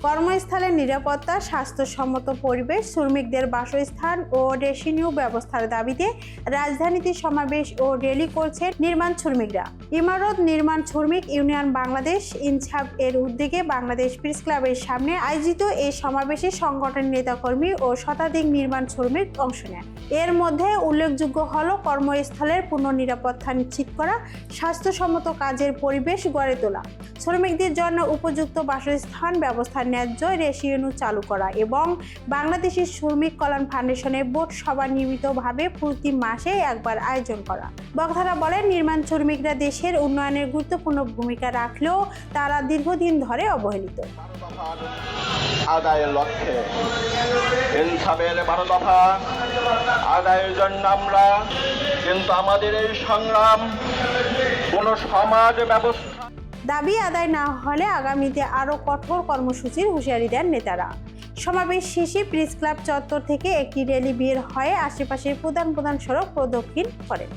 কর্মস্থলের নিরাপত্তা, স্বাস্থ্যসম্মত পরিবেশ, শ্রমিকদের বাসস্থান ও রেশনীয় ব্যবস্থার দাবিতে রাজধানীতে সমাবেশ ও র্যালি করছে নির্মাণ শ্রমিকরা। ইমারত নির্মাণ শ্রমিক ইউনিয়ন বাংলাদেশ ইনসাফ এর উদ্যোগে বাংলাদেশ প্রেস ক্লাবের সামনে আয়োজিত এই সমাবেশে সংগঠনের নেতাকর্মী ও শতাধিক নির্মাণ শ্রমিক অংশ নেন। এর মধ্যে উল্লেখযোগ্য হল কর্মস্থলের পূর্ণ নিরাপত্তা নিশ্চিত করা, স্বাস্থ্যসম্মত কাজের পরিবেশ গড়ে তোলা, শ্রমিকদের জন্য উপযুক্ত বাসস্থান ব্যবস্থা ন্যায্য রেশিও চালু করা এবং বাংলাদেশের শ্রমিক কল্যাণ ফাউন্ডেশনের বোর্ড সভা নিয়মিতভাবে প্রতি মাসে একবার আয়োজন করা। বক্তারা বলেন, নির্মাণ শ্রমিকরা দেশের উন্নয়নের গুরুত্বপূর্ণ ভূমিকা রাখলেও তারা দীর্ঘদিন ধরে অবহেলিত। আদায়ের লক্ষ্যে ইনসাফের 12 দফা আদায়ের জন্য আমরা কিন্তু আমাদের এই সংগ্রাম কোন সমাজ ব্যবস্থা দাবি আদায় না হলে আগামীতে আরও কঠোর কর্মসূচির হুঁশিয়ারি দেন নেতারা। সমাবেশ শেষে প্রেস ক্লাব চত্বর থেকে একটি র্যালি বের হয়ে আশেপাশের প্রধান সড়ক প্রদক্ষিণ করেন।